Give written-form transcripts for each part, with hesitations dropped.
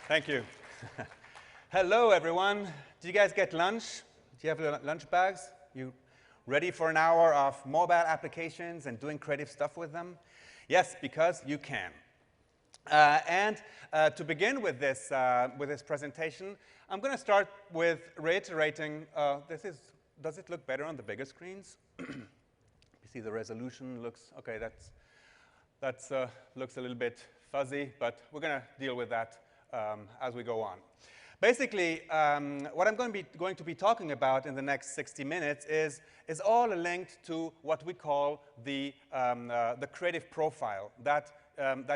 Thank you. Hello, everyone. Did you guys get lunch? Do you have your lunch bags? You ready for an hour of mobile applications and doing creative stuff with them? Yes, because you can. To begin with this presentation, I'm going to start with reiterating. Does it look better on the bigger screens? You see the resolution looks okay. That looks a little bit fuzzy, but we're going to deal with that as we go on. Basically, what I'm going to be talking about in the next 60 minutes is all linked to what we call the creative profile that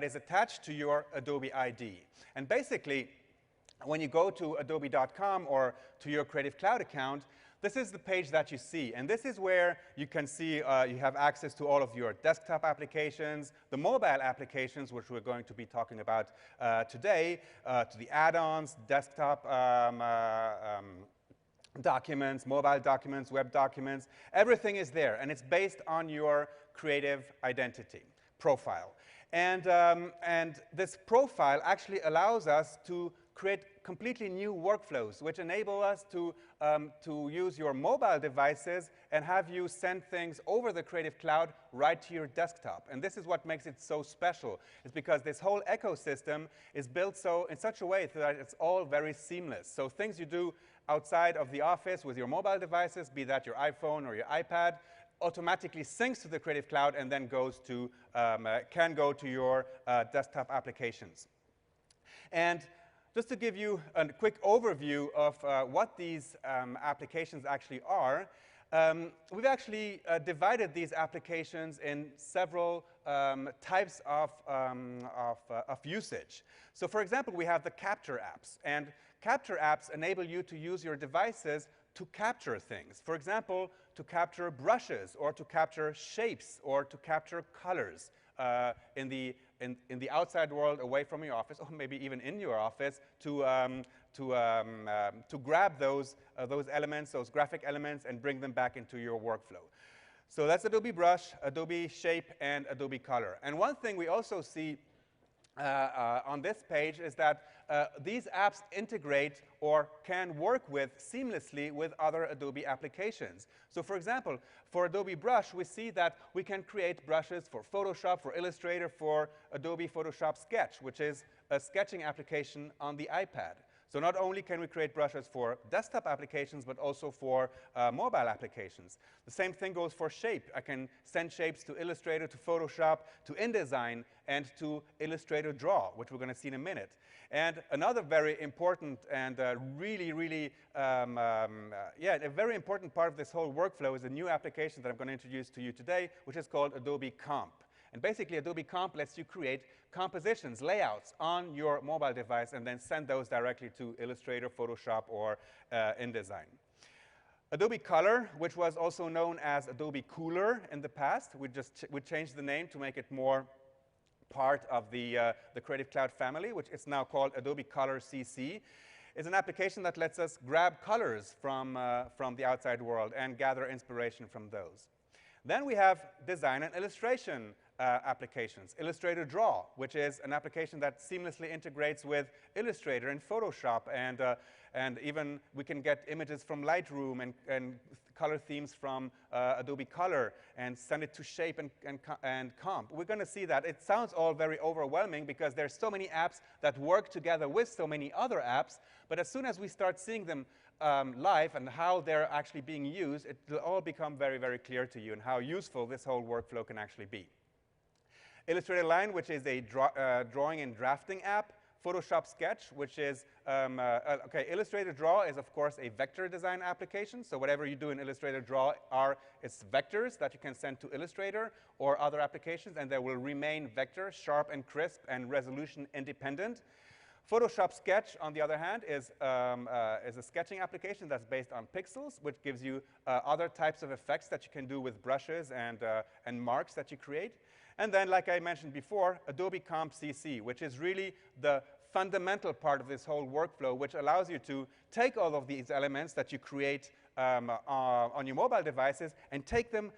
is attached to your Adobe ID. And basically, when you go to adobe.com or to your Creative Cloud account, this is the page that you see. And this is where you can see you have access to all of your desktop applications, the mobile applications, which we're going to be talking about today, to the add-ons, desktop documents, mobile documents, web documents. Everything is there, and it's based on your creative identity profile. And this profile actually allows us to create completely new workflows, which enable us to use your mobile devices and have you send things over the Creative Cloud right to your desktop. And this is what makes it so special. It's because this whole ecosystem is built in such a way that it's all very seamless. So things you do outside of the office with your mobile devices, be that your iPhone or your iPad, automatically syncs to the Creative Cloud and then can go to your desktop applications. And just to give you a quick overview of what these applications actually are, we've actually divided these applications in several types of usage. So for example, we have the capture apps. And capture apps enable you to use your devices to capture things. For example, to capture brushes, or to capture shapes, or to capture colors in the outside world away from your office, or maybe even in your office, to grab those elements, those graphic elements, and bring them back into your workflow. So that's Adobe Brush, Adobe Shape, and Adobe Color. And one thing we also see on this page is that these apps integrate or can work seamlessly with other Adobe applications. So for example, for Adobe Brush, we see that we can create brushes for Photoshop, for Illustrator, for Adobe Photoshop Sketch, which is a sketching application on the iPad. So not only can we create brushes for desktop applications, but also for mobile applications. The same thing goes for shape. I can send shapes to Illustrator, to Photoshop, to InDesign, and to Illustrator Draw, which we're going to see in a minute. And another very important and a very important part of this whole workflow is a new application that I'm going to introduce to you today, which is called Adobe Comp. And basically, Adobe Comp lets you create compositions, layouts on your mobile device, and then send those directly to Illustrator, Photoshop, or InDesign. Adobe Color, which was also known as Adobe Cooler in the past, we changed the name to make it more part of the Creative Cloud family, which is now called Adobe Color CC. It's an application that lets us grab colors from the outside world and gather inspiration from those. Then we have design and illustration applications. Illustrator Draw, which is an application that seamlessly integrates with Illustrator and Photoshop, and even we can get images from Lightroom and color themes from Adobe Color and send it to Shape and Comp. We're going to see that. It sounds all very overwhelming because there's so many apps that work together with so many other apps, but as soon as we start seeing them live and how they're actually being used, it will all become very, very clear to you and how useful this whole workflow can actually be. Illustrator Line, which is a drawing and drafting app. Photoshop Sketch, which is, Illustrator Draw is, of course, a vector design application. So whatever you do in Illustrator Draw it's vectors that you can send to Illustrator or other applications, and they will remain vector, sharp and crisp, and resolution independent. Photoshop Sketch, on the other hand, is a sketching application that's based on pixels, which gives you other types of effects that you can do with brushes and marks that you create. And then, like I mentioned before, Adobe Comp CC, which is really the fundamental part of this whole workflow, which allows you to take all of these elements that you create on your mobile devices and take them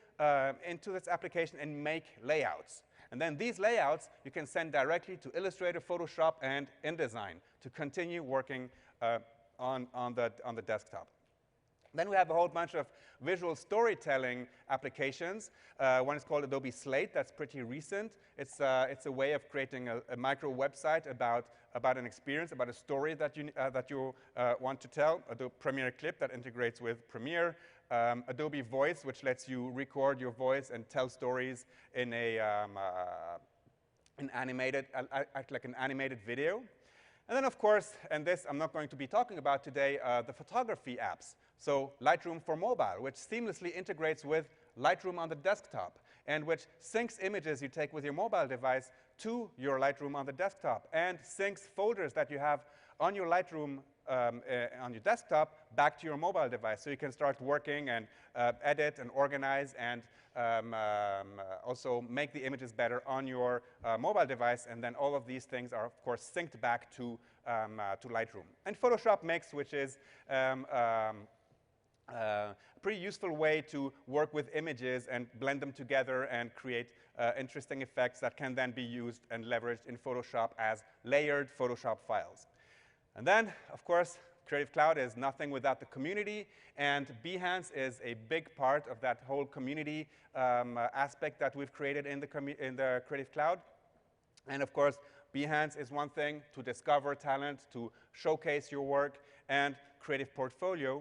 into this application and make layouts. And then these layouts you can send directly to Illustrator, Photoshop, and InDesign to continue working on the desktop. Then we have a whole bunch of visual storytelling applications. One is called Adobe Slate. That's pretty recent. It's a way of creating a micro website about an experience, about a story that you want to tell. Adobe Premiere Clip that integrates with Premiere. Adobe Voice, which lets you record your voice and tell stories in like an animated video. And then, of course, and this I'm not going to be talking about today, the photography apps. So Lightroom for mobile, which seamlessly integrates with Lightroom on the desktop and which syncs images you take with your mobile device to your Lightroom on the desktop and syncs folders that you have on your Lightroom on your desktop back to your mobile device. So you can start working and edit and organize and also make the images better on your mobile device. And then all of these things are, of course, synced back to Lightroom. And Photoshop Mix, which is a pretty useful way to work with images and blend them together and create interesting effects that can then be used and leveraged in Photoshop as layered Photoshop files. And then, of course, Creative Cloud is nothing without the community, and Behance is a big part of that whole community aspect that we've created in the Creative Cloud. And of course, Behance is one thing to discover talent, to showcase your work, and creative portfolio.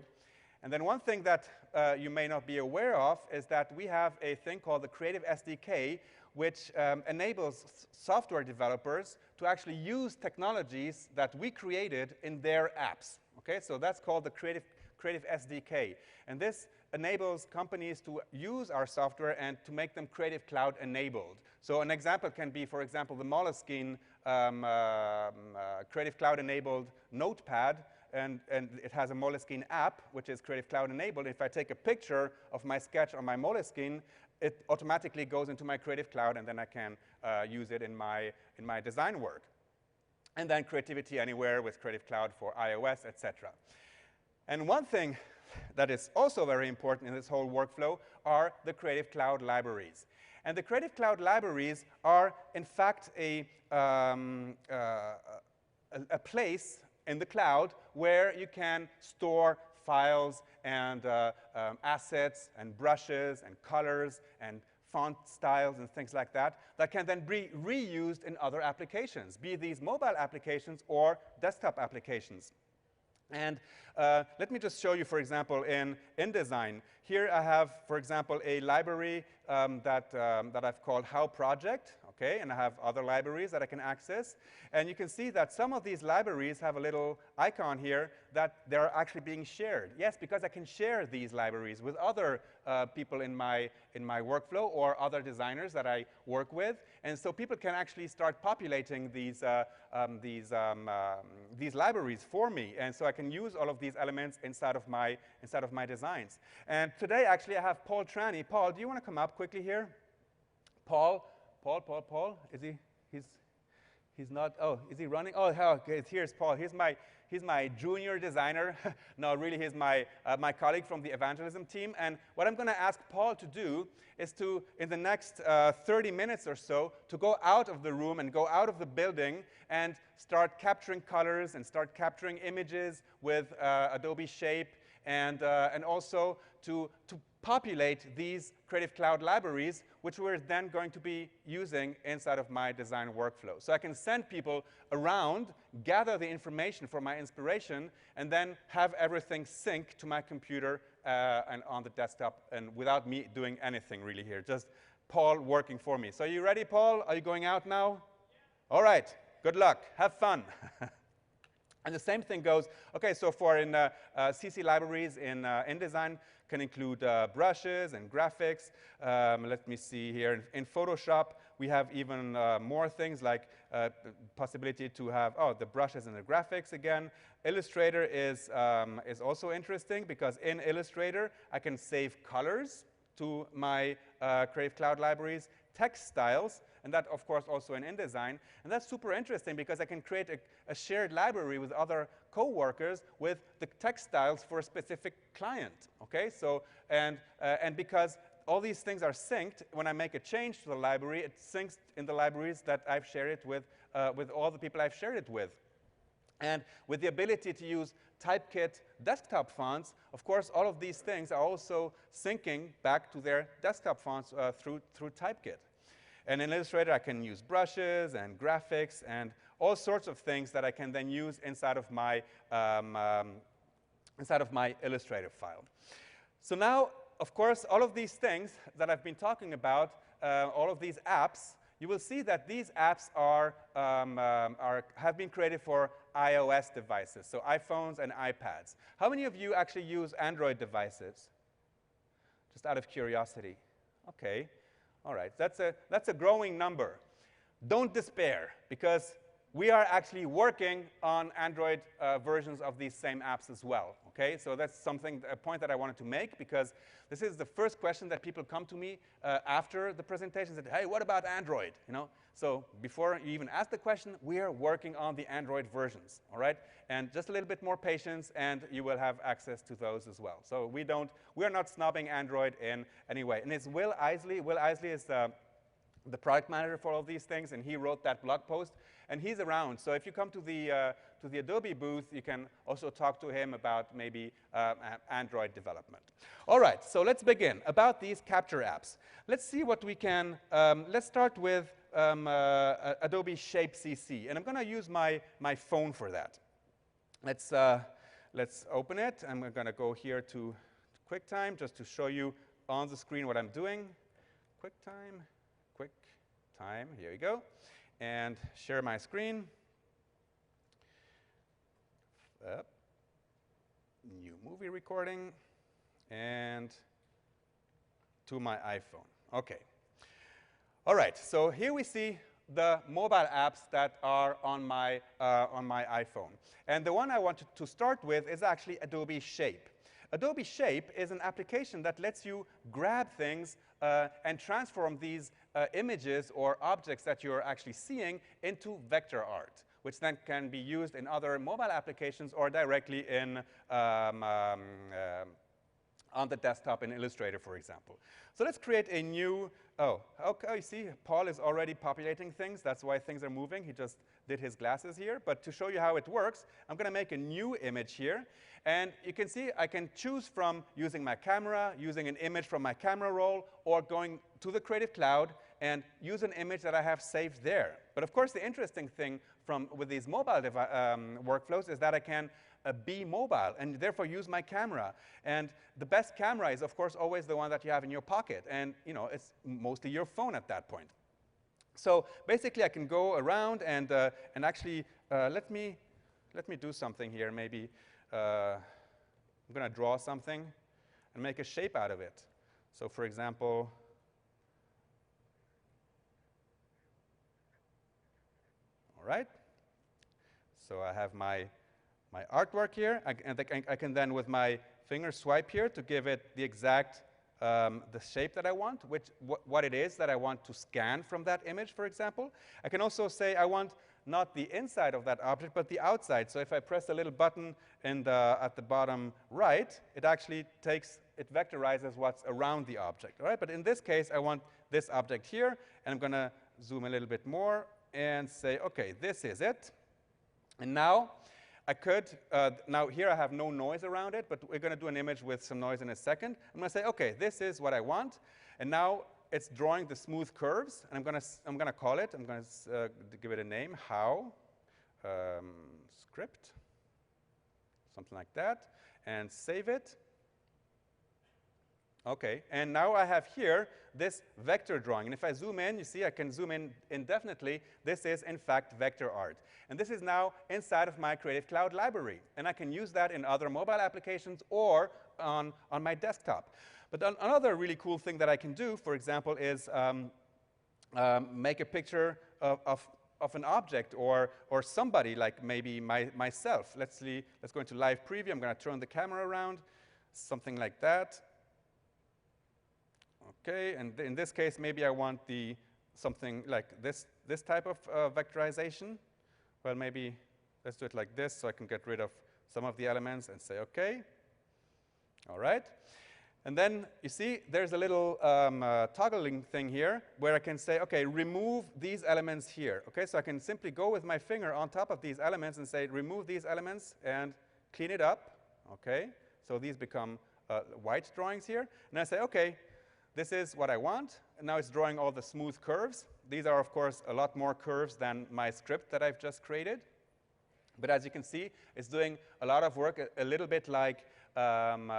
And then one thing that you may not be aware of is that we have a thing called the Creative SDK, which enables software developers to actually use technologies that we created in their apps. Okay, so that's called the Creative SDK. And this enables companies to use our software and to make them Creative Cloud enabled. So an example can be, for example, the Moleskine Creative Cloud enabled notepad. And it has a Moleskine app, which is Creative Cloud enabled. If I take a picture of my sketch on my Moleskine, it automatically goes into my Creative Cloud, and then I can use it in my design work. And then Creativity Anywhere with Creative Cloud for iOS, etc. And one thing that is also very important in this whole workflow are the Creative Cloud libraries. And the Creative Cloud libraries are, in fact, a place in the cloud where you can store files and assets and brushes and colors and font styles and things like that that can then be reused in other applications, be these mobile applications or desktop applications. And let me just show you, for example, in InDesign. Here I have, for example, a library that I've called How Project. Okay, and I have other libraries that I can access. And you can see that some of these libraries have a little icon here that they're actually being shared. Yes, because I can share these libraries with other people in my workflow or other designers that I work with. And so people can actually start populating these libraries for me. And so I can use all of these elements inside of my designs. And today, actually, I have Paul Trani. Paul, do you want to come up quickly here? Paul, is he? He's not. Oh, is he running? Oh, okay, here's Paul. He's my junior designer. No, really, he's my colleague from the evangelism team. And what I'm going to ask Paul to do is to, in the next 30 minutes or so, to go out of the room and go out of the building and start capturing colors and start capturing images with Adobe Shape, and also to populate these Creative Cloud libraries, which we're then going to be using inside of my design workflow. So I can send people around, gather the information for my inspiration, and then have everything sync to my computer and on the desktop, and without me doing anything really here, just Paul working for me. So are you ready, Paul? Are you going out now? Yeah. All right. Good luck. Have fun. And the same thing goes, okay, so for in CC libraries in InDesign can include brushes and graphics. Let me see here. In Photoshop, we have even more things like possibility to have, the brushes and the graphics again. Illustrator is also interesting because in Illustrator, I can save colors to my Creative Cloud libraries, text styles, and that, of course, also in InDesign. And that's super interesting because I can create a shared library with other co-workers with the text styles for a specific client, okay? So, and because all these things are synced. When I make a change to the library, it syncs in the libraries that I've shared it with all the people I've shared it with. And with the ability to use Typekit desktop fonts, of course, all of these things are also syncing back to their desktop fonts through Typekit. And in Illustrator, I can use brushes and graphics and all sorts of things that I can then use inside of my Illustrator file. So now, of course, all of these things that I've been talking about, all of these apps, you will see that these apps have been created for iOS devices, so iPhones and iPads. How many of you actually use Android devices? Just out of curiosity. Okay, all right, that's a growing number. Don't despair, because we are actually working on Android versions of these same apps as well. Okay, so that's a point that I wanted to make, because this is the first question that people come to me after the presentation and say, hey, what about Android? You know, so before you even ask the question, we are working on the Android versions. All right, and just a little bit more patience, and you will have access to those as well. So we are not snobbing Android in any way. And it's Will Isley. Will Isley is the product manager for all these things, and he wrote that blog post, and he's around. So if you come to the Adobe booth, you can also talk to him about maybe Android development. All right, so let's begin about these capture apps. Let's see what we can. Let's start with Adobe Shape CC, and I'm going to use my phone for that. Let's open it, and we're going to go here to QuickTime just to show you on the screen what I'm doing. QuickTime. Here we go, and share my screen. New movie recording, and to my iPhone. Okay. All right. So here we see the mobile apps that are on my iPhone, and the one I wanted to start with is actually Adobe Shape. Adobe Shape is an application that lets you grab things and transform these images or objects that you're actually seeing into vector art, which then can be used in other mobile applications or directly on the desktop in Illustrator, for example. So let's create a new, okay, you see, Paul is already populating things. That's why things are moving. He just did his glasses here. But to show you how it works, I'm going to make a new image here. And you can see I can choose from using my camera, using an image from my camera roll, or going to the Creative Cloud and use an image that I have saved there. But of course, the interesting thing with these mobile workflows is that I can be mobile and therefore use my camera. And the best camera is, of course, always the one that you have in your pocket. And you know, it's mostly your phone at that point. So basically, I can go around and actually let me do something here. Maybe I'm going to draw something and make a shape out of it. So for example, all right. So I have my artwork here, and I can then, with my finger, swipe here to give it the exact the shape that I want, what it is that I want to scan from that image, for example. I can also say I want not the inside of that object, but the outside. So if I press a little button at the bottom right, it actually it vectorizes what's around the object. All right? But in this case, I want this object here, and I'm going to zoom a little bit more and say, OK, this is it. And now I could, now here I have no noise around it, but we're going to do an image with some noise in a second. I'm going to say, OK, this is what I want. And now it's drawing the smooth curves. And I'm going to call it, I'm going to give it a name, how, script, something like that, and save it. OK, and now I have here this vector drawing. And if I zoom in, you see I can zoom in indefinitely. This is, in fact, vector art. And this is now inside of my Creative Cloud library. And I can use that in other mobile applications or on my desktop. But another really cool thing that I can do, for example, is make a picture of an object or somebody, like maybe myself. Let's go into live preview. I'm going to turn the camera around, something like that. Okay, and in this case, maybe I want something like this type of vectorization. Well, maybe let's do it like this so I can get rid of some of the elements and say OK. All right. And then you see there's a little toggling thing here where I can say, okay, remove these elements here. Okay, so I can simply go with my finger on top of these elements and say, remove these elements and clean it up. Okay, so these become white drawings here. And I say, okay, this is what I want. And now it's drawing all the smooth curves. These are, of course, a lot more curves than my script that I've just created. But as you can see, it's doing a lot of work, a little bit like in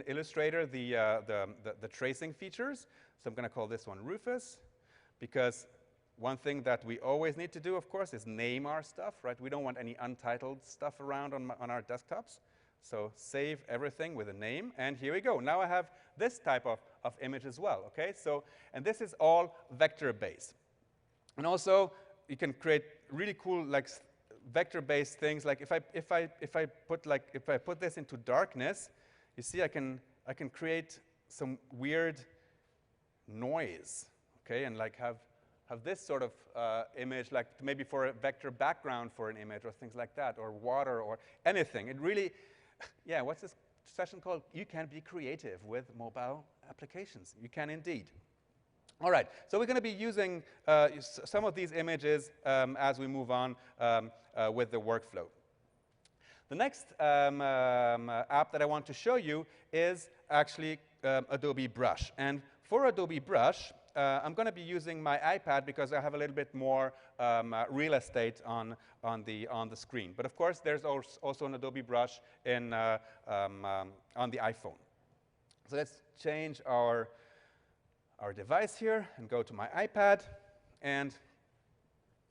Illustrator, the tracing features. So I'm going to call this one Rufus, because one thing that we always need to do, of course, is name our stuff, right? We don't want any untitled stuff around on our desktops. So save everything with a name, and here we go. Now I have this type of image as well, okay? So, and this is all vector-based. And also, you can create really cool, like, vector-based things. Like if I put this into darkness, you see I can create some weird noise, okay, and like have this sort of image, like maybe for a vector background for an image or things like that, or water or anything. It really, yeah. What's this session called? You can be creative with mobile applications. You can indeed. All right, so we're going to be using some of these images as we move on with the workflow. The next app that I want to show you is actually Adobe Brush. And for Adobe Brush, I'm going to be using my iPad because I have a little bit more real estate on the screen. But of course, there's also an Adobe Brush on the iPhone. So let's change our device here and go to my iPad. And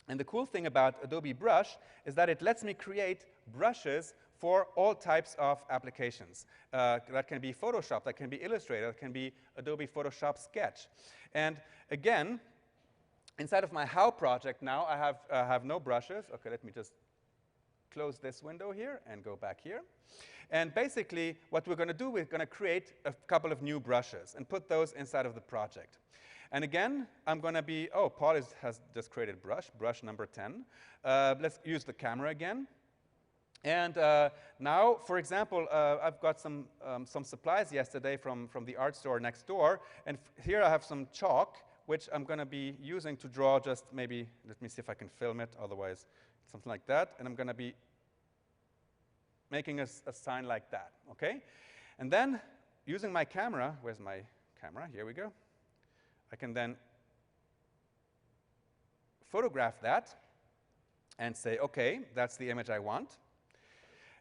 the cool thing about Adobe Brush is that it lets me create brushes for all types of applications. That can be Photoshop, that can be Illustrator, that can be Adobe Photoshop Sketch. And again, inside of my How project now, I have no brushes. Okay, let me just close this window here and go back here. And basically, what we're going to do, we're going to create a couple of new brushes and put those inside of the project. And again, I'm going to be, oh, Paul has just created brush number 10. Let's use the camera again. And now, for example, I've got some supplies yesterday from the art store next door. And here I have some chalk, which I'm going to be using to draw just maybe, let me see if I can film it, otherwise something like that. And I'm going to be making a sign like that, okay? And then, using my camera, where's my camera? Here we go. I can then photograph that and say, okay, that's the image I want.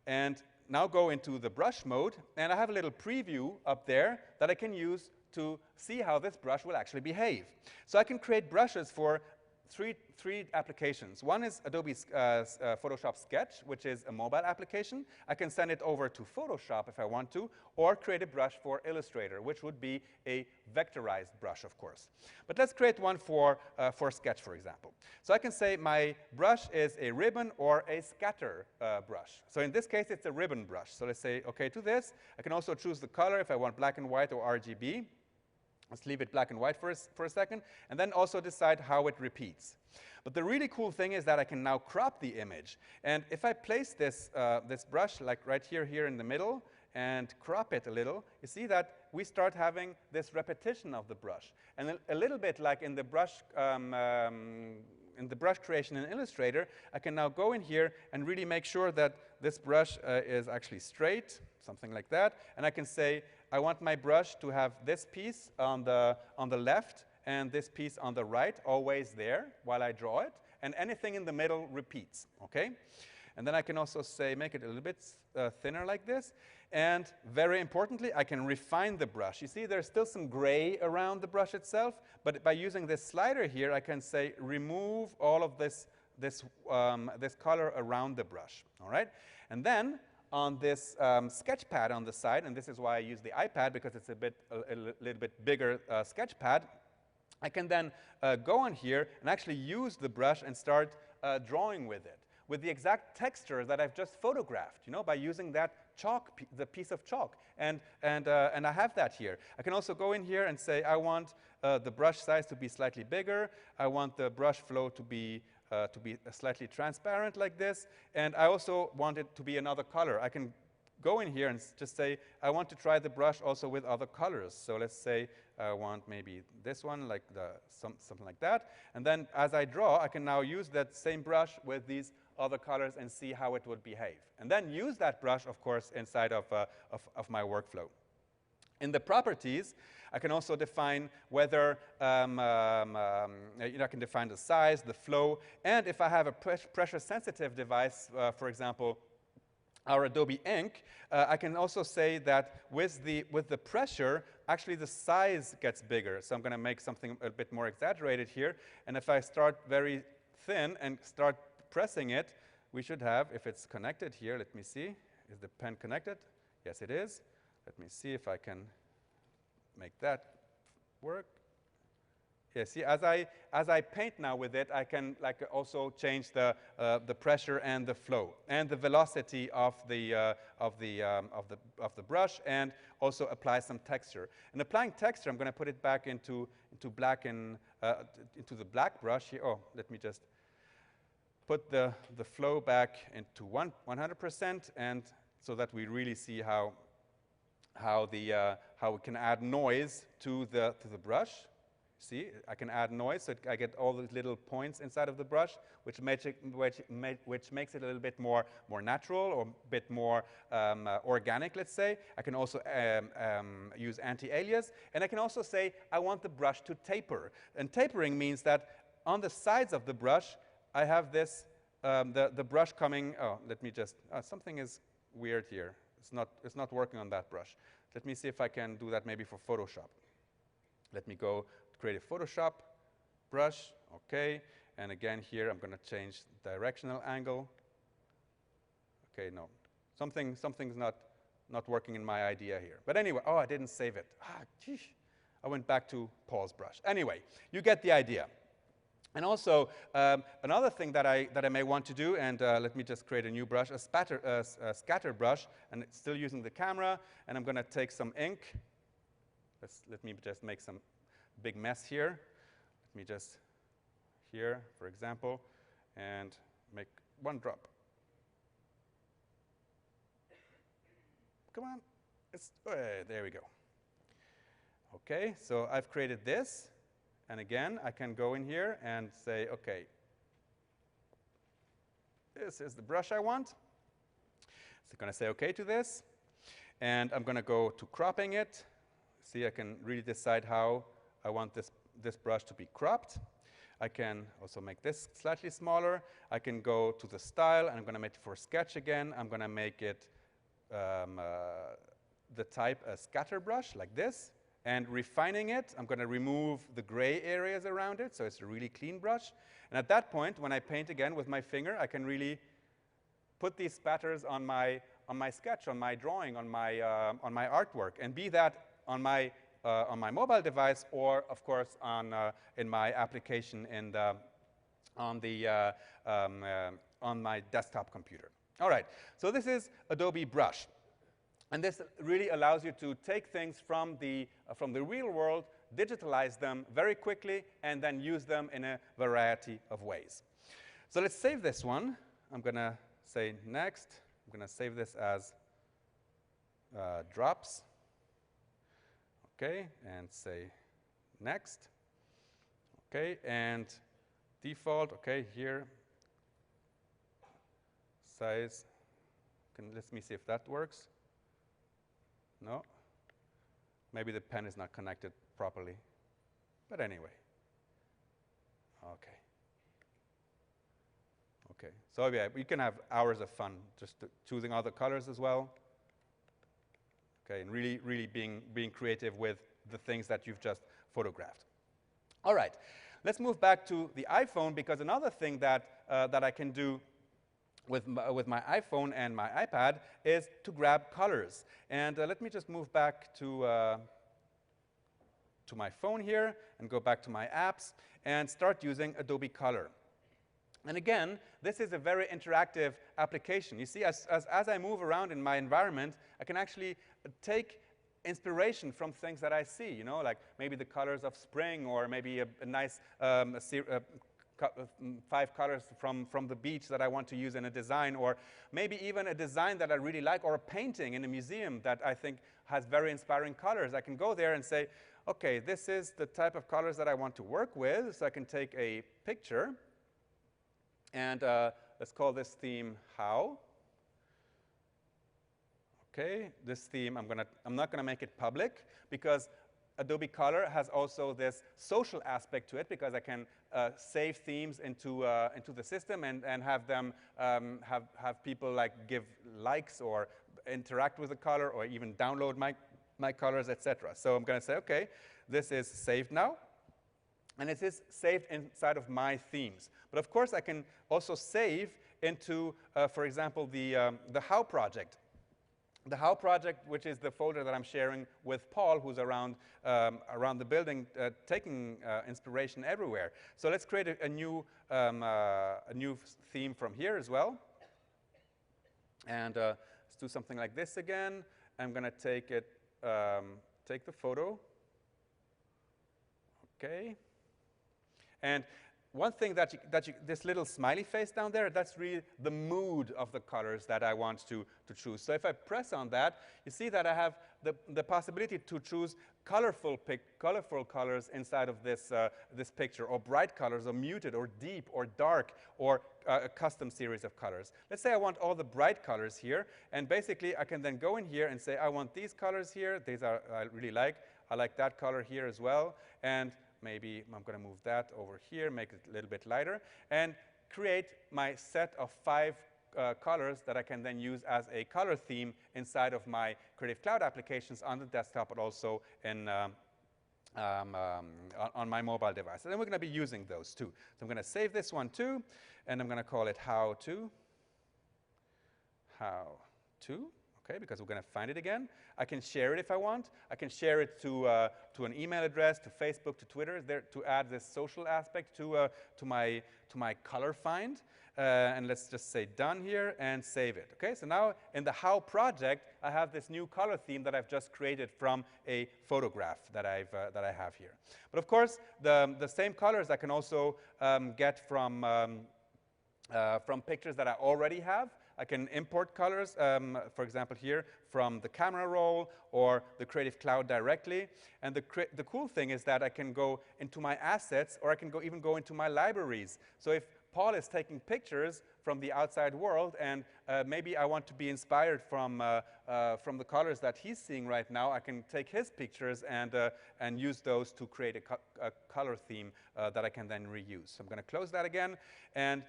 And now go into the brush mode, and I have a little preview up there that I can use to see how this brush will actually behave. So I can create brushes for three applications. One is Adobe Photoshop Sketch, which is a mobile application. I can send it over to Photoshop if I want to, or create a brush for Illustrator, which would be a vectorized brush, of course. But let's create one for Sketch, for example. So I can say my brush is a ribbon or a scatter brush. So in this case, it's a ribbon brush. So let's say OK to this. I can also choose the color if I want black and white or RGB. Let's leave it black and white for a second, and then also decide how it repeats. But the really cool thing is that I can now crop the image. And if I place this brush like right here in the middle and crop it a little, you see that we start having this repetition of the brush. And a little bit like in the brush creation in Illustrator, I can now go in here and really make sure that this brush is actually straight, something like that. And I can say, I want my brush to have this piece on the left and this piece on the right, always there while I draw it, and anything in the middle repeats, okay? And then I can also say, make it a little bit thinner like this. And very importantly, I can refine the brush. You see, there's still some gray around the brush itself, but by using this slider here, I can say, remove all of this color around the brush, all right? And then, on this sketch pad on the side, and this is why I use the iPad, because it's a little bit bigger sketch pad, I can then go on here and actually use the brush and start drawing with it, with the exact texture that I've just photographed, you know, by using that chalk, the piece of chalk. And I have that here. I can also go in here and say, I want the brush size to be slightly bigger. I want the brush flow to be slightly transparent like this, and I also want it to be another color. I can go in here and just say, I want to try the brush also with other colors. So let's say I want maybe this one, like something like that. And then as I draw, I can now use that same brush with these other colors and see how it would behave. And then use that brush, of course, inside of my workflow. In the properties, I can also define whether, I can define the size, the flow, and if I have a pressure-sensitive device, for example, our Adobe Ink, I can also say that with the pressure, actually the size gets bigger. So I'm going to make something a bit more exaggerated here. And if I start very thin and start pressing it, we should have, if it's connected here, let me see, is the pen connected? Yes, it is. Let me see if I can make that work. Yeah, see, as I paint now with it, I can also change the pressure and the flow and the velocity of the brush, and also apply some texture. And applying texture, I'm going to put it back into black and into the black brush here. Oh, let me just put the flow back into 100%, and so that we really see how we can add noise to the brush. See, I can add noise, so I get all these little points inside of the brush, which makes it a little bit more natural, or a bit more organic, let's say. I can also use anti-alias, and I can also say I want the brush to taper. And tapering means that on the sides of the brush, I have this, the brush coming. Oh, let me just, something is weird here. It's not working on that brush. Let me see if I can do that maybe for Photoshop. Let me go create a Photoshop brush, okay, and again here I'm going to change directional angle. Okay, no, something's not working in my idea here. But anyway, oh, I didn't save it. Geez. I went back to Paul's brush. Anyway, you get the idea. And also another thing that I may want to do, and let me just create a new brush, a scatter brush, and it's still using the camera, and I'm going to take some ink. Let me just make some big mess here. Let me just, here, for example, and make one drop. Come on. There we go. Okay, so I've created this. And again, I can go in here and say, OK, this is the brush I want. So I'm going to say OK to this. And I'm going to go to cropping it. See, I can really decide how I want this brush to be cropped. I can also make this slightly smaller. I can go to the style, and I'm going to make it for sketch again. I'm going to make it the type a scatter brush, like this. And refining it, I'm going to remove the gray areas around it, so it's a really clean brush. And at that point, when I paint again with my finger, I can really put these spatters on my sketch, on my drawing, on my artwork, and be that on my mobile device, or of course in my application and on my desktop computer. All right, so this is Adobe Brush. And this really allows you to take things from the real world, digitalize them very quickly, and then use them in a variety of ways. So let's save this one. I'm going to say next. I'm going to save this as drops. OK, and say next. OK, and default. OK, here. Size. Let me see if that works. No. Maybe the pen is not connected properly. But anyway. OK. OK. So yeah, you can have hours of fun just choosing other colors as well. OK, and really being creative with the things that you've just photographed. All right. Let's move back to the iPhone, because another thing that I can do with my iPhone and my iPad is to grab colors. And let me just move back to my phone here and go back to my apps and start using Adobe Color. And again, this is a very interactive application. You see, as I move around in my environment, I can actually take inspiration from things that I see, you know, like maybe the colors of spring, or maybe a nice 5 colors from the beach that I want to use in a design, or maybe even a design that I really like, or a painting in a museum that I think has very inspiring colors. I can go there and say, okay, this is the type of colors that I want to work with, so I can take a picture, and let's call this theme How. Okay, this theme, I'm not gonna make it public, because Adobe Color has also this social aspect to it, because I can save themes into the system and have them have people like give likes or interact with the color or even download my colors, etc. So I'm going to say, okay, this is saved now, and it is saved inside of my themes. But of course, I can also save into, for example, the How project. The How project, which is the folder that I'm sharing with Paul, who's around the building, taking inspiration everywhere. So let's create a new theme from here as well. And let's do something like this again. I'm going to take the photo. Okay. And one thing this little smiley face down there, that's really the mood of the colors that I want to choose. So if I press on that, you see that I have the possibility to choose colorful colors inside of this picture, or bright colors, or muted, or deep, or dark, or a custom series of colors. Let's say I want all the bright colors here, and basically I can then go in here and say I want these colors here. These I really like. I like that color here as well, and maybe I'm going to move that over here, make it a little bit lighter, and create my set of 5 colors that I can then use as a color theme inside of my Creative Cloud applications on the desktop, but also in, on my mobile device. And then we're going to be using those too. So I'm going to save this one too, and I'm going to call it How To. How To. Okay, because we're going to find it again. I can share it if I want. I can share it to an email address, to Facebook, to Twitter, there to add this social aspect to my color find. And let's just say done here and save it. Okay, so now in the How project, I have this new color theme that I've just created from a photograph that I have here. But of course, the same colors I can also get from pictures that I already have. I can import colors, for example here, from the camera roll or the Creative Cloud directly. And the cool thing is that I can go into my assets, or I can even go into my libraries. So if Paul is taking pictures from the outside world, and maybe I want to be inspired from the colors that he's seeing right now, I can take his pictures and use those to create a color theme that I can then reuse. So I'm going to close that again, and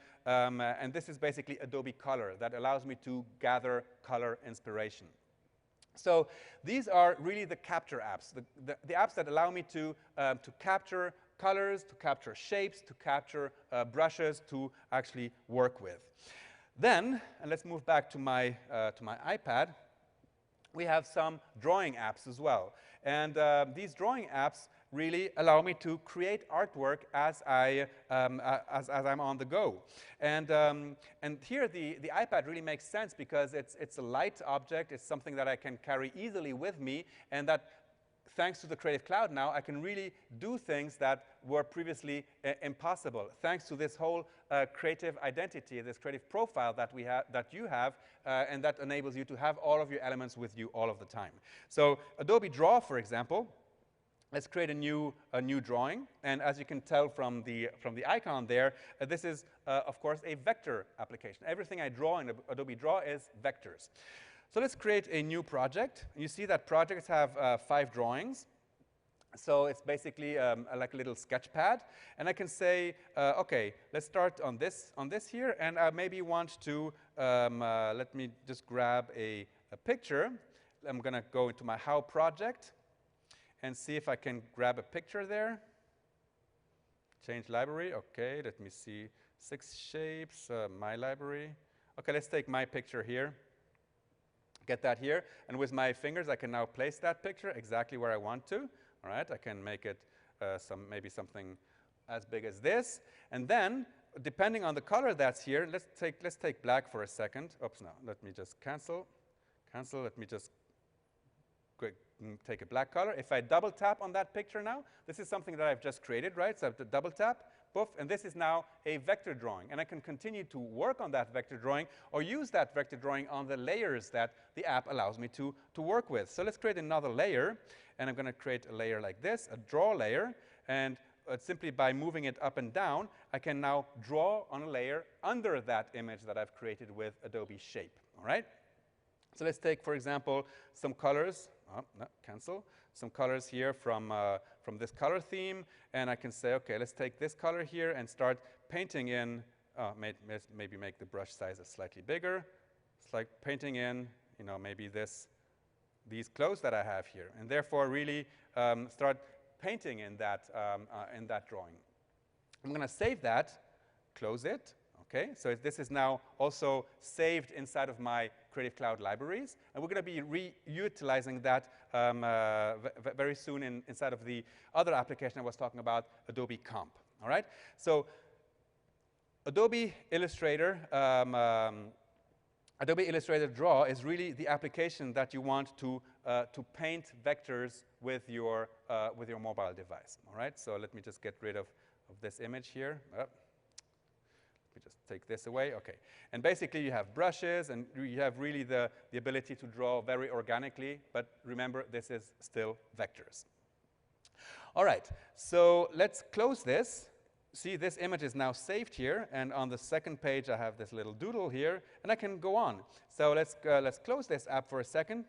this is basically Adobe Color that allows me to gather color inspiration. So these are really the capture apps, the apps that allow me to capture colors, to capture shapes, to capture brushes, to actually work with. Then, and let's move back to my iPad, we have some drawing apps as well. And these drawing apps really allow me to create artwork as I'm on the go. And here the iPad really makes sense, because it's a light object. It's something that I can carry easily with me, and that thanks to the Creative Cloud now, I can really do things that were previously impossible. Thanks to this whole creative identity, this creative profile that you have, and that enables you to have all of your elements with you all of the time. So Adobe Draw, for example, let's create a new drawing. And as you can tell from the icon there, this is of course a vector application. Everything I draw in Adobe Draw is vectors. So let's create a new project. You see that projects have 5 drawings. So it's basically like a little sketch pad. And I can say, okay, let's start on this here. And I maybe want to, let me just grab a picture. I'm going to go into my How project and see if I can grab a picture there. Change library. Okay, let me see. 6 shapes, my library. Okay, let's take my picture here. Get that here, and with my fingers I can now place that picture exactly where I want to. All right, I can make it maybe something as big as this, and then depending on the color that's here, let's take black for a second. Oops, no, let me just cancel. Let me just take a black color. If I double tap on that picture now, this is something that I've just created, right? So I have to double tap, poof, and this is now a vector drawing. And I can continue to work on that vector drawing or use that vector drawing on the layers that the app allows me to work with. So let's create another layer, and I'm going to create a layer like this, a draw layer, and simply by moving it up and down, I can now draw on a layer under that image that I've created with Adobe Shape. All right? So let's take, for example, some colors. Oh, no, cancel. Some colors here from this color theme, and I can say, okay, let's take this color here and start painting in. Maybe make the brush size slightly bigger. It's like painting in, you know, maybe these clothes that I have here, and therefore really start painting in that drawing. I'm going to save that, close it. Okay, so this is now also saved inside of my Creative Cloud libraries, and we're going to be reutilizing that very soon inside of the other application I was talking about, Adobe Comp. All right, so Adobe Illustrator, Adobe Illustrator Draw is really the application that you want to paint vectors with your mobile device. All right, so let me just get rid of this image here. Just take this away, okay. And basically you have brushes, and you have really the ability to draw very organically, but remember, this is still vectors. All right, so let's close this. See, this image is now saved here, and on the second page I have this little doodle here, and I can go on. So let's close this app for a second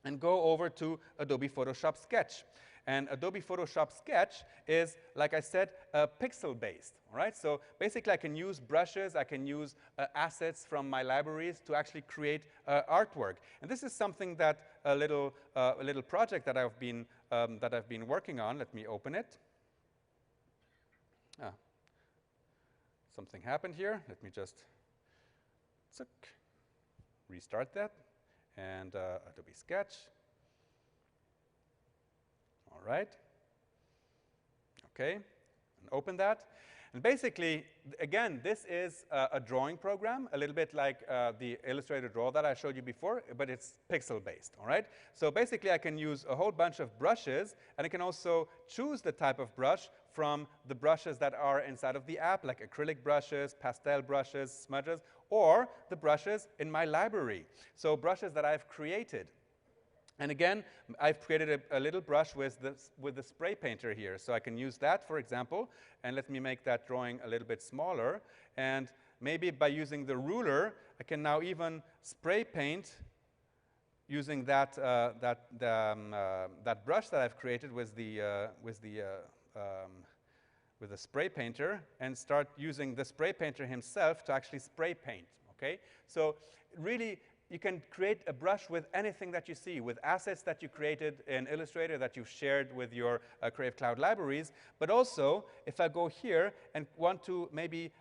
and go over to Adobe Photoshop Sketch. And Adobe Photoshop Sketch is, like I said, pixel-based. All right? So basically, I can use brushes, I can use assets from my libraries to actually create artwork. And this is something that a little project that I've been working on. Let me open it. Something happened here. Let me just restart that. And Adobe Sketch. All right. Okay, and open that. And basically, again, this is a drawing program, a little bit like the Illustrator Draw that I showed you before, but it's pixel-based, all right? So basically, I can use a whole bunch of brushes, and I can also choose the type of brush from the brushes that are inside of the app, like acrylic brushes, pastel brushes, smudges, or the brushes in my library. So brushes that I've created. And again, I've created a little brush with the spray painter here. So I can use that, for example, and let me make that drawing a little bit smaller. And maybe by using the ruler, I can now even spray paint using that brush that I've created with the spray painter, and start using the spray painter himself to actually spray paint. Okay, so really, you can create a brush with anything that you see, with assets that you created in Illustrator that you've shared with your Creative Cloud libraries. But also, if I go here and want to maybe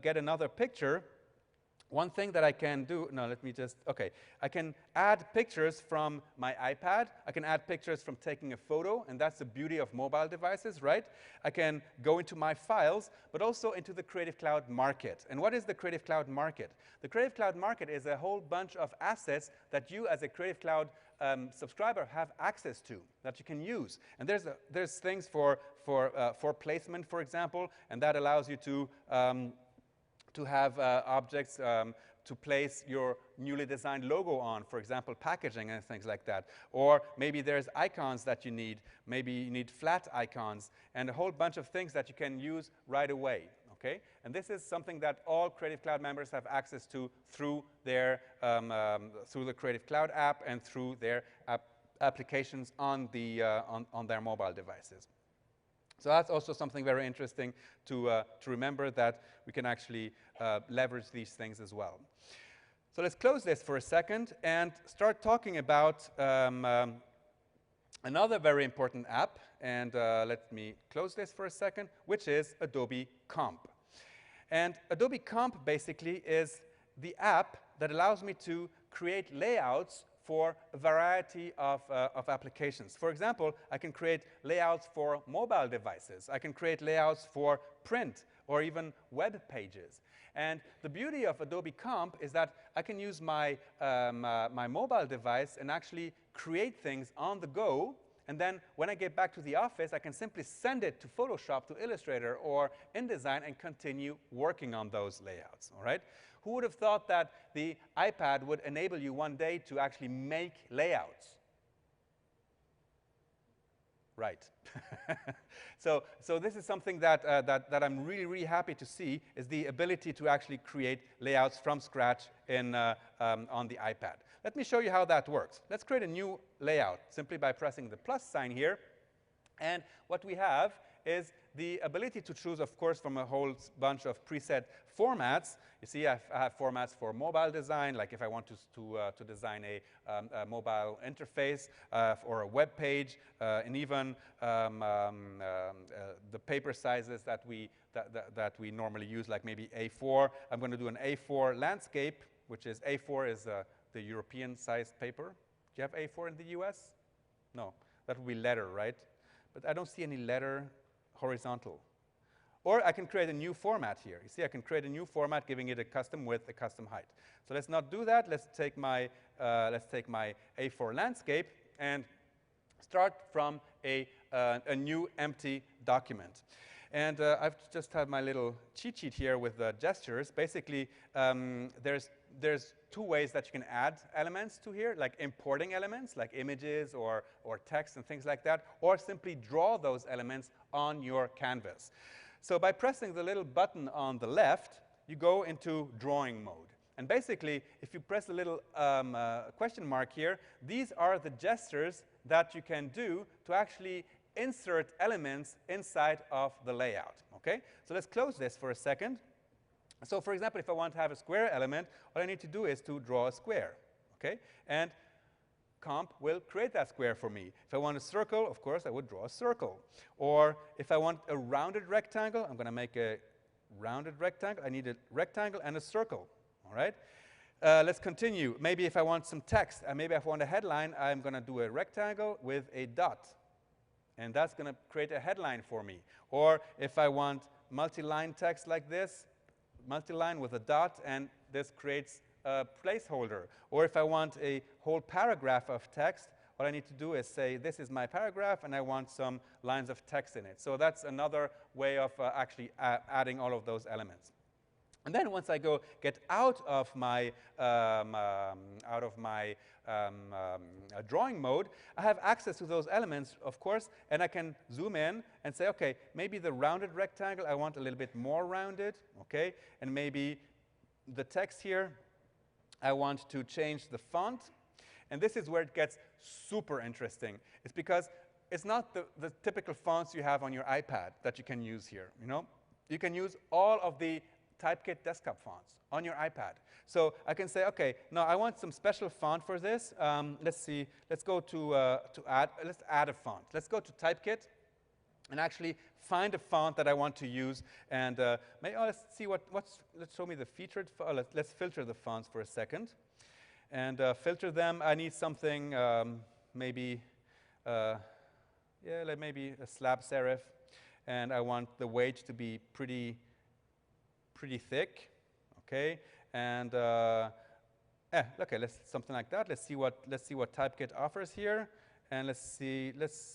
get another picture, one thing that I can do, no, let me just, okay. I can add pictures from my iPad. I can add pictures from taking a photo, and that's the beauty of mobile devices, right? I can go into my files, but also into the Creative Cloud Market. And what is the Creative Cloud Market? The Creative Cloud Market is a whole bunch of assets that you as a Creative Cloud subscriber have access to, that you can use. And there's things for placement, for example, and that allows you to have objects to place your newly designed logo on, for example, packaging and things like that. Or maybe there's icons that you need. Maybe you need flat icons, and a whole bunch of things that you can use right away. Okay? And this is something that all Creative Cloud members have access to through their through the Creative Cloud app and through their applications on their mobile devices. So that's also something very interesting to remember, that we can actually leverage these things as well. So let's close this for a second and start talking about another very important app. And let me close this for a second, which is Adobe Comp. And Adobe Comp basically is the app that allows me to create layouts for a variety of applications. For example, I can create layouts for mobile devices. I can create layouts for print or even web pages. And the beauty of Adobe Comp is that I can use my mobile device and actually create things on the go and then when I get back to the office, I can simply send it to Photoshop, to Illustrator, or InDesign, and continue working on those layouts, all right? Who would have thought that the iPad would enable you one day to actually make layouts? Right. So this is something that I'm really, really happy to see, is the ability to actually create layouts from scratch on the iPad. Let me show you how that works. Let's create a new layout simply by pressing the plus sign here. And what we have is the ability to choose, of course, from a whole bunch of preset formats. You see, I have formats for mobile design, like if I want to design a mobile interface or a web page, and even the paper sizes that we normally use, like maybe A4. I'm going to do an A4 landscape, which is A4 is the European-sized paper. Do you have A4 in the US? No, that would be letter, right? But I don't see any letter horizontal. Or I can create a new format here. You see, I can create a new format, giving it a custom width, a custom height. So let's not do that. Let's take my A4 landscape and start from a new empty document. And I've just had my little cheat sheet here with the gestures. Basically, there's two ways that you can add elements to here, like importing elements, like images or text and things like that, or simply draw those elements on your canvas. So by pressing the little button on the left, you go into drawing mode. And basically, if you press the little question mark here, these are the gestures that you can do to actually insert elements inside of the layout, okay? So let's close this for a second. So for example, if I want to have a square element, all I need to do is to draw a square, okay? And Comp will create that square for me. If I want a circle, of course, I would draw a circle. Or if I want a rounded rectangle, I'm going to make a rounded rectangle. I need a rectangle and a circle, all right? Let's continue. Maybe if I want some text, maybe if I want a headline, I'm going to do a rectangle with a dot. And that's going to create a headline for me. Or if I want multi-line text like this, multi-line with a dot, and this creates a placeholder. Or if I want a whole paragraph of text, all I need to do is say, this is my paragraph, and I want some lines of text in it. So that's another way of actually adding all of those elements. And then once I get out of my drawing mode, I have access to those elements, of course, and I can zoom in and say, okay, maybe the rounded rectangle, I want a little bit more rounded, okay? And maybe the text here, I want to change the font. And this is where it gets super interesting. It's because it's not the typical fonts you have on your iPad that you can use here, you know? You can use all of the Typekit desktop fonts on your iPad. So I can say, okay, now I want some special font for this. Let's see. Let's go let's add a font. Let's go to Typekit and actually find a font that I want to use. And let's see let's show me the featured. Let's filter the fonts for a second. And filter them. I need something maybe maybe a slab serif. And I want the weight to be pretty thick, okay, and okay, something like that. Let's see what Typekit offers here, and let's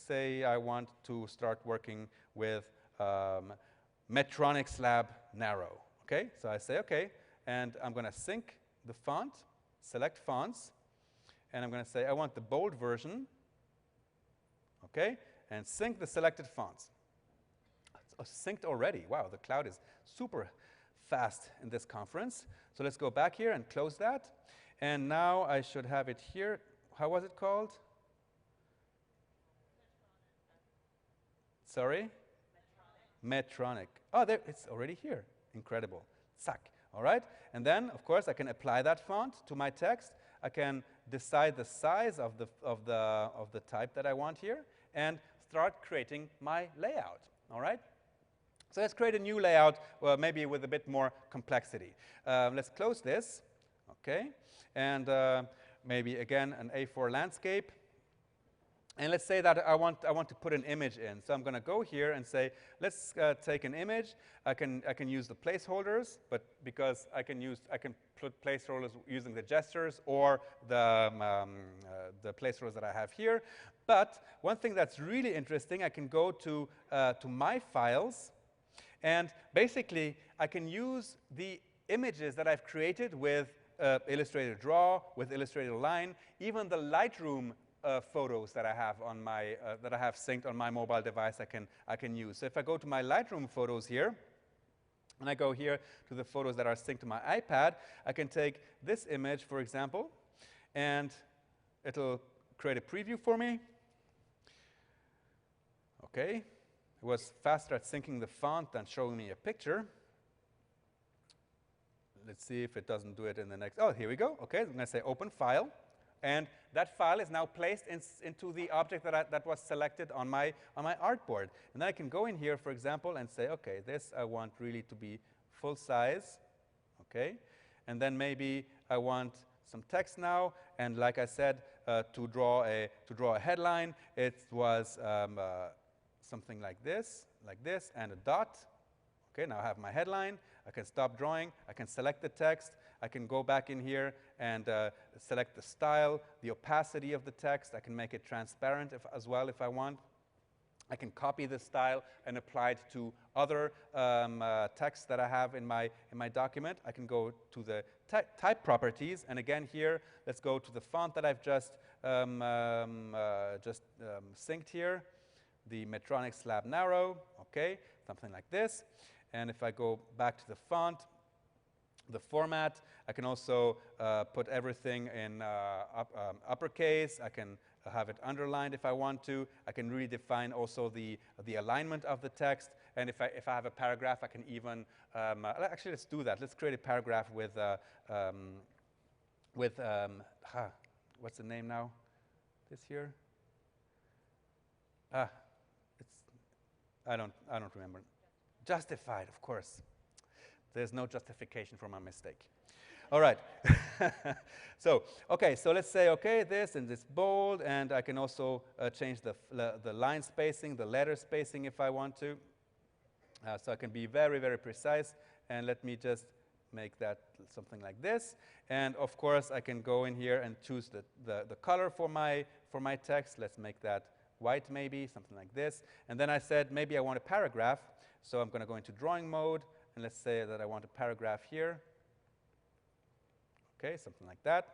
say I want to start working with Medtronic slab narrow, okay. So I say okay, and I'm going to sync the font, select fonts, and I'm going to say I want the bold version, okay, and sync the selected fonts. It's synced already. Wow, the cloud is super fast in this conference. So let's go back here and close that. And now I should have it here. How was it called? Sorry? Medtronic. Oh, there, it's already here. Incredible. Zack. All right. And then, of course, I can apply that font to my text. I can decide the size of the type that I want here and start creating my layout. All right. So let's create a new layout, maybe with a bit more complexity. Let's close this, okay? And maybe, again, an A4 landscape. And let's say that I want to put an image in. So I'm going to go here and say, let's take an image. I can use the placeholders, but because I can put placeholders using the gestures or the placeholders that I have here. But one thing that's really interesting, I can go to my files, and basically I can use the images that I've created with Illustrator Draw, with Illustrator Line, even the Lightroom photos that I have on my that I have synced on my mobile device, I can use. So if I go to my Lightroom photos here, and I go here to the photos that are synced to my iPad, I can take this image, for example, and it'll create a preview for me. Okay, it was faster at syncing the font than showing me a picture. Let's see if it doesn't do it in the next. Oh, here we go. Okay, I'm going to say open file. And that file is now placed into the object that was selected on my artboard. And then I can go in here, for example, and say, okay, this I want really to be full size. Okay, and then maybe I want some text now. And like I said, to draw a headline, it was something like this, and a dot. Okay, now I have my headline. I can stop drawing. I can select the text. I can go back in here and select the style, the opacity of the text. I can make it transparent as well if I want. I can copy the style and apply it to other text that I have in my document. I can go to the type properties, and again here, let's go to the font that I've just synced here, the Medtronic Slab Narrow. Okay, something like this. And if I go back to the font, the format, I can also put everything in uppercase. I can have it underlined if I want to. I can really define also the alignment of the text. And if I have a paragraph, I can even actually, let's do that. Let's create a paragraph with what's the name now? This here? I don't remember. Justified, of course. There's no justification for my mistake. All right. So, okay, so let's say, okay, this and this bold, and I can also change the line spacing, the letter spacing if I want to. So I can be very, very precise. And let me just make that something like this. And of course, I can go in here and choose the color for my text. Let's make that white maybe, something like this. And then I said, maybe I want a paragraph. So I'm going to go into drawing mode, and let's say that I want a paragraph here. Okay, something like that.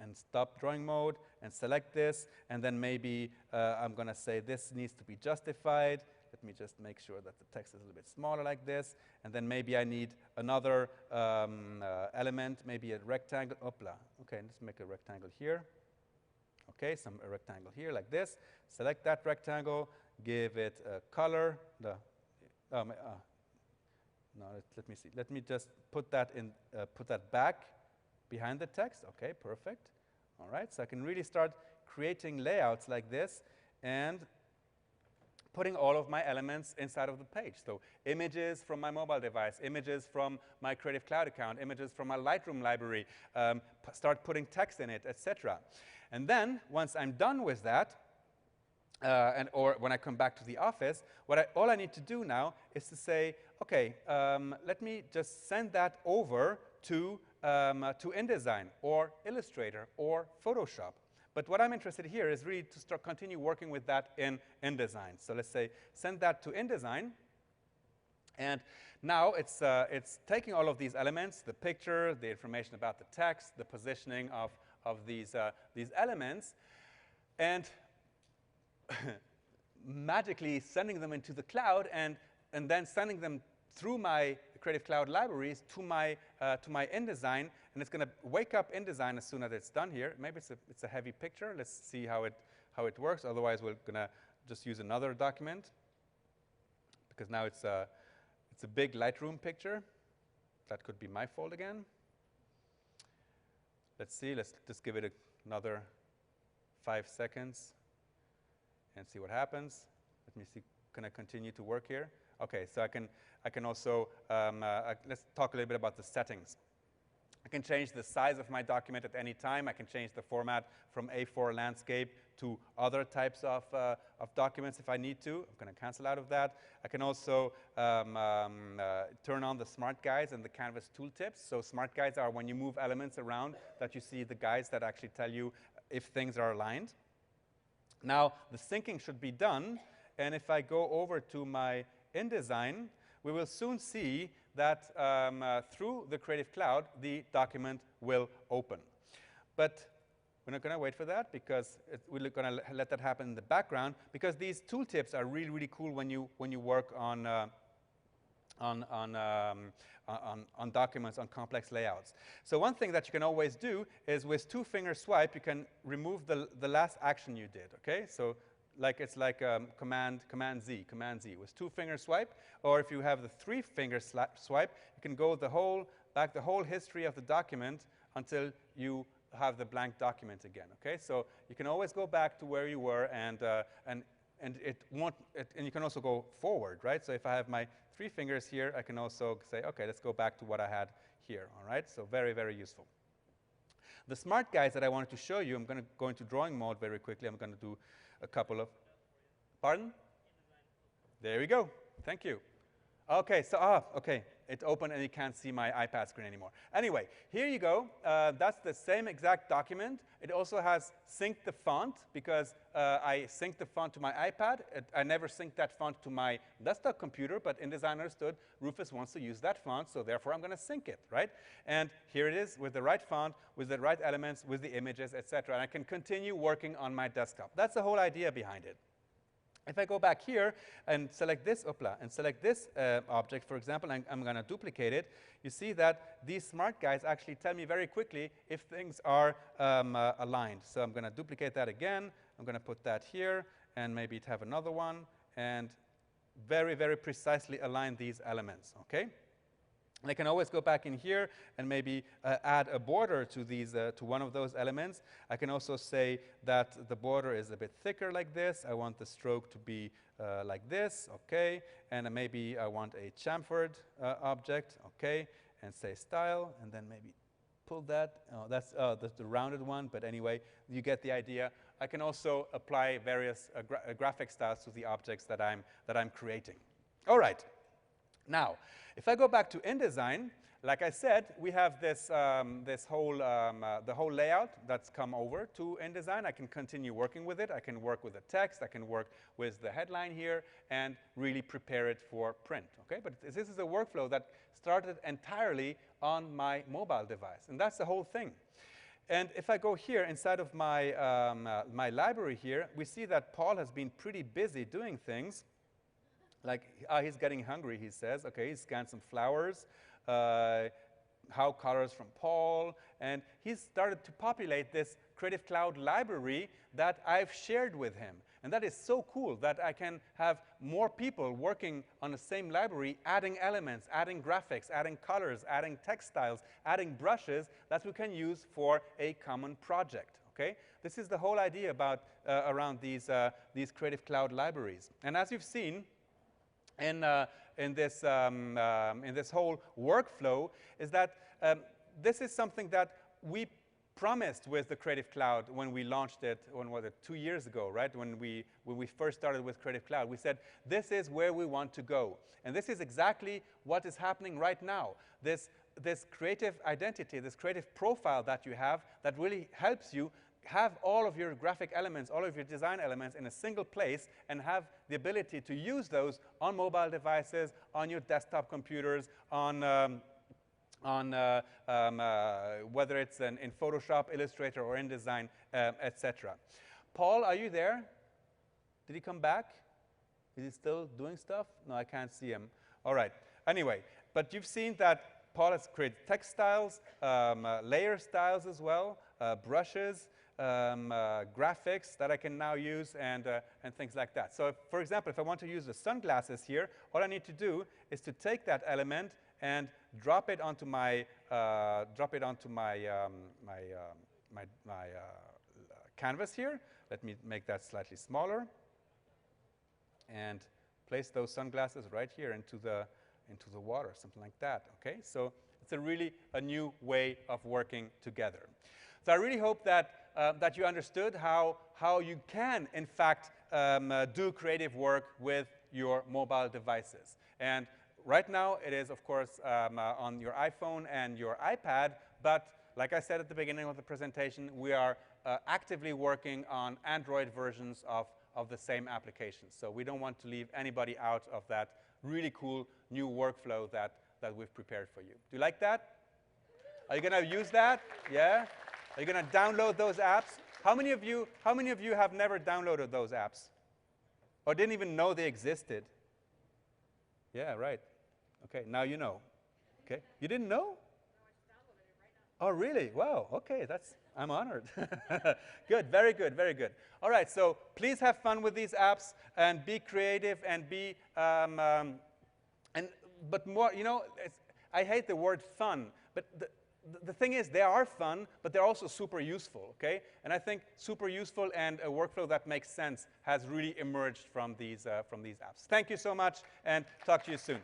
And stop drawing mode and select this. And then maybe I'm going to say this needs to be justified. Let me just make sure that the text is a little bit smaller like this. And then maybe I need another element, maybe a rectangle. Opla. Okay, let's make a rectangle here. Okay, a rectangle here like this. Select that rectangle. Give it a color. No, let me see. Let me just put that back behind the text. Okay, perfect. All right, so I can really start creating layouts like this and putting all of my elements inside of the page. So images from my mobile device, images from my Creative Cloud account, images from my Lightroom library, start putting text in it, etc. And then once I'm done with that, or when I come back to the office, all I need to do now is to say, okay, let me just send that over to InDesign or Illustrator or Photoshop. But what I'm interested here is really to continue working with that in InDesign. So let's say send that to InDesign. And now it's taking all of these elements, the picture, the information about the text, the positioning of these elements, and magically sending them into the cloud, and then sending them through my Creative Cloud libraries to my InDesign, and it's going to wake up InDesign as soon as it's done here. Maybe it's a heavy picture. Let's see how it works. Otherwise, we're going to just use another document, because now it's a big Lightroom picture. That could be my fault again. Let's see. Let's just give it another 5 seconds and see what happens. Let me see. Can I continue to work here? Okay, so I can also let's talk a little bit about the settings. I can change the size of my document at any time. I can change the format from A4 landscape to other types of documents if I need to. I'm going to cancel out of that. I can also turn on the smart guides and the canvas tooltips. So smart guides are when you move elements around that you see the guides that actually tell you if things are aligned. Now, the syncing should be done. And if I go over to my InDesign, we will soon see that through the Creative Cloud, the document will open. But we're not going to wait for that because we're going to let that happen in the background, because these tooltips are really, really cool when you work on documents, on complex layouts. So one thing that you can always do is with two-finger swipe, you can remove the last action you did, okay? So it's like Command Z with two-finger swipe, or if you have the three-finger swipe, you can go the whole history of the document until you have the blank document again. Okay, so you can always go back to where you were, and you can also go forward, right? So if I have my three fingers here, I can also say, okay, let's go back to what I had here. All right, so very, very useful. The smart guides that I wanted to show you, I'm going to go into drawing mode very quickly. I'm going to do a couple of, pardon? There we go. Thank you. Okay, so, okay, it opened and you can't see my iPad screen anymore. Anyway, here you go. That's the same exact document. It also has synced the font because I synced the font to my iPad. I never synced that font to my desktop computer, but InDesign understood Rufus wants to use that font, so therefore I'm going to sync it, right? And here it is with the right font, with the right elements, with the images, etc. And I can continue working on my desktop. That's the whole idea behind it. If I go back here and select this, object, for example, and I'm going to duplicate it, you see that these smart guides actually tell me very quickly if things are aligned. So I'm going to duplicate that again. I'm going to put that here, and maybe have another one, and very, very precisely align these elements, okay? And I can always go back in here and maybe add a border to these to one of those elements. I can also say that the border is a bit thicker like this. I want the stroke to be like this, okay? And maybe I want a chamfered object, okay? And say style, and then maybe pull that. Oh, that's the rounded one, but anyway, you get the idea. I can also apply various graphic styles to the objects that I'm creating. All right. Now, if I go back to InDesign, like I said, we have this the whole layout that's come over to InDesign. I can continue working with it. I can work with the text. I can work with the headline here and really prepare it for print. Okay, but this is a workflow that started entirely on my mobile device, and that's the whole thing. And if I go here inside of my my library here, we see that Paul has been pretty busy doing things. Like, he's getting hungry, he says. Okay, he scanned some flowers, how colors from Paul, and he's started to populate this Creative Cloud library that I've shared with him. And that is so cool that I can have more people working on the same library, adding elements, adding graphics, adding colors, adding text styles, adding brushes that we can use for a common project. Okay? This is the whole idea about around these Creative Cloud libraries. And as you've seen, in this whole workflow is that this is something that we promised with the Creative Cloud when we launched it, when was it, 2 years ago, right? When we first started with Creative Cloud, we said this is where we want to go, and this is exactly what is happening right now. This creative identity, this creative profile that you have, that really helps you have all of your graphic elements, all of your design elements in a single place, and have the ability to use those on mobile devices, on your desktop computers, on whether it's in Photoshop, Illustrator, or InDesign, etc. Paul, are you there? Did he come back? Is he still doing stuff? No, I can't see him. All right. Anyway, but you've seen that Paul has created text styles, layer styles as well, brushes, graphics that I can now use, and things like that. So, for example, if I want to use the sunglasses here, all I need to do is to take that element and drop it onto my canvas here. Let me make that slightly smaller, and place those sunglasses right here into the water, something like that. Okay, so It's a really a new way of working together. So I really hope that, that you understood how you can, in fact, do creative work with your mobile devices. And right now, it is, of course, on your iPhone and your iPad, but like I said at the beginning of the presentation, we are actively working on Android versions of the same applications. So we don't want to leave anybody out of that really cool new workflow that we've prepared for you. Do you like that? Are you going to use that? Yeah? Are you going to download those apps? How many of you have never downloaded those apps? Or didn't even know they existed? Yeah, right. Okay, now you know. Okay, you didn't know? Oh, really? Wow, okay, I'm honored. Good, very good, very good. All right, so please have fun with these apps and be creative and be, but more, you know, I hate the word fun, but the thing is, they are fun, but they're also super useful, okay? And I think super useful and a workflow that makes sense has really emerged from these apps. Thank you so much, and talk to you soon.